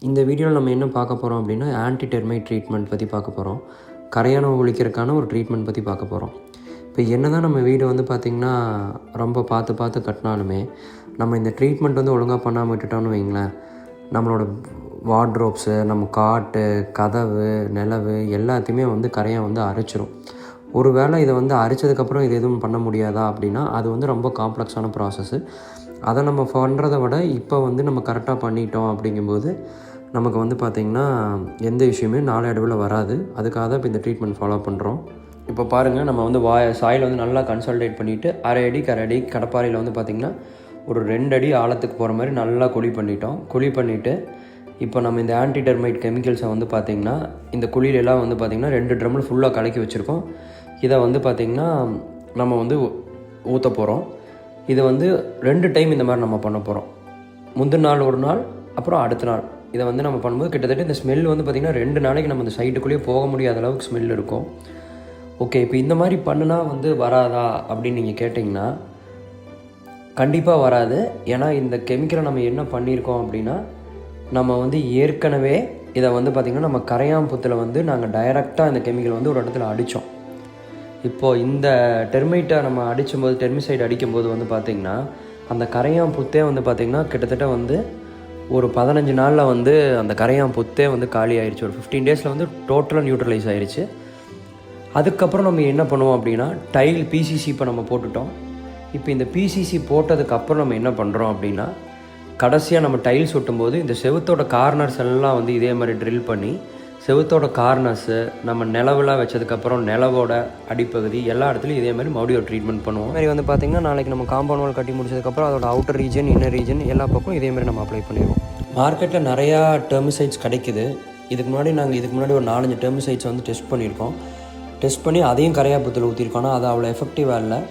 இந்த வீடியோவில் நம்ம என்ன பார்க்க போகிறோம் அப்படின்னா ஆன்டி டெர்மைட் ட்ரீட்மெண்ட் பற்றி பார்க்க போகிறோம். கரையானை ஒழிக்கிறதுக்கான ஒரு ட்ரீட்மெண்ட் பற்றி பார்க்க போகிறோம். இப்போ என்ன தான் நம்ம வீடு வந்து பார்த்திங்கன்னா ரொம்ப பார்த்து கட்டினாலுமே நம்ம இந்த ட்ரீட்மெண்ட் வந்து ஒழுங்காக பண்ணாமல் விட்டுட்டோம்னு வைங்களேன், நம்மளோட வார்ட்ரோப்ஸு, நம்ம காட்டு, கதவு, நிலவு எல்லாத்தையுமே வந்து கரையான் வந்து அரிச்சிரும். ஒரு வேளை இதை வந்து அரிச்சதுக்கப்புறம் இது எதுவும் பண்ண முடியாதா அப்படின்னா அது வந்து ரொம்ப காம்ப்ளெக்ஸான ப்ராசஸ்ஸு. அதை நம்ம பண்ணுறதை விட இப்போ வந்து நம்ம கரெக்டாக பண்ணிட்டோம் அப்படிங்கும்போது நமக்கு வந்து பார்த்திங்கன்னா எந்த விஷயமே நாளடைவில் வராது. அதுக்காக தான் இப்போ இந்த ட்ரீட்மெண்ட் ஃபாலோ பண்ணுறோம். இப்போ பாருங்கள், நம்ம வந்து சாயில் வந்து நல்லா கன்சல்டேட் பண்ணிவிட்டு அரை அடி கடப்பாறையில் வந்து பார்த்திங்கன்னா ஒரு 2 அடி ஆழத்துக்கு போகிற மாதிரி நல்லா குழி பண்ணிவிட்டு இப்போ நம்ம இந்த ஆன்டி டெர்மைட் கெமிக்கல்ஸை வந்து பார்த்திங்கன்னா இந்த குழியிலெல்லாம் வந்து பார்த்திங்கன்னா 2 ட்ரம்மில் ஃபுல்லாக கலக்கி வச்சுருக்கோம். இதை வந்து பார்த்திங்கன்னா நம்ம வந்து ஊற்ற போகிறோம். இதை வந்து 2 டைம் இந்த மாதிரி நம்ம பண்ண போகிறோம். முந்தின நாள் ஒரு நாள், அப்புறம் அடுத்த நாள். இதை வந்து நம்ம பண்ணும்போது கிட்டத்தட்ட இந்த ஸ்மெல் வந்து பார்த்திங்கன்னா 2 நாளைக்கு நம்ம இந்த சைட்டுக்குள்ளேயே போக முடியாத அளவுக்கு ஸ்மெல் இருக்கும். ஓகே, இப்போ இந்த மாதிரி பண்ணுனா வந்து வராதா அப்படின்னு நீங்கள் கேட்டிங்கன்னா கண்டிப்பாக வராது. ஏன்னா இந்த கெமிக்கலை நம்ம என்ன பண்ணியிருக்கோம் அப்படின்னா, நம்ம வந்து ஏற்கனவே இதை வந்து பார்த்திங்கன்னா நம்ம கரையாம்புத்தில் வந்து நாங்கள் டைரெக்டாக இந்த கெமிக்கல் வந்து ஒரு இடத்துல அடித்தோம். இப்போது இந்த டெர்மைட்டை நம்ம அடிக்கும்போது, டெர்மிசைடு அடிக்கும்போது வந்து பார்த்திங்கன்னா அந்த கரையாம்புத்தே வந்து பார்த்திங்கன்னா கிட்டத்தட்ட வந்து ஒரு 15 நாளில் வந்து அந்த கரையாம்புத்தே வந்து காலி ஆயிடுச்சு. ஒரு 15 டேஸில் வந்து டோட்டலாக நியூட்ரலைஸ் ஆயிடுச்சு. அதுக்கப்புறம் நம்ம என்ன பண்ணுவோம் அப்படின்னா டைல் பிசிசி இப்போ நம்ம போட்டுட்டோம். இப்போ இந்த பிசிசி போட்டதுக்கப்புறம் நம்ம என்ன பண்ணுறோம் அப்படின்னா கடைசியாக நம்ம டைல்ஸ் ஒட்டும்போது இந்த செவுத்தோட கார்னர்ஸ் எல்லாம் வந்து இதே மாதிரி ட்ரில் பண்ணி செவுத்தோட கார்னர்ஸு நம்ம நிலவுலாம் வச்சதுக்கப்புறம் நிலவோட அடிப்பகுதி எல்லா இடத்துலையும் இதே மாதிரி மறுபடியும் ட்ரீட்மெண்ட் பண்ணுவோம். மாதிரி வந்து பார்த்திங்கன்னா நாளைக்கு நம்ம காம்பவுண்ட் வால் கட்டி முடிச்சதுக்கப்புறம் அதோட அவுட்டர் ரீஜன், இன்னர் ரீஜன் எல்லா பக்கம் இதேமாதிரி நம்ம அப்ளை பண்ணிடுவோம். மார்க்கெட்டில் நிறையா டெர்மிசைட்ஸ் கிடைக்குது. இதுக்கு முன்னாடி ஒரு 4-5 டெர்மிசைட்ஸ் வந்து டெஸ்ட் பண்ணி அதையும் கரையாம்புத்தில் ஊற்றிருக்கோம். ஆனால் அது அவ்வளோ எஃபெக்டிவாக இல்லை.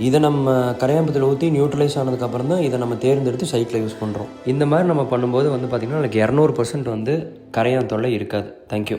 இதை நம்ம கரையாம்புத்தில் ஊற்றி நியூட்ரலைஸ் ஆனதுக்கப்புறம் தான் இதை நம்ம தேர்ந்தெடுத்து சைட்டில் யூஸ் பண்ணுறோம். இந்த மாதிரி நம்ம பண்ணும்போது வந்து பார்த்திங்கன்னா எனக்கு 200% வந்து கரையான் தொல்லை இருக்காது. தேங்க்யூ.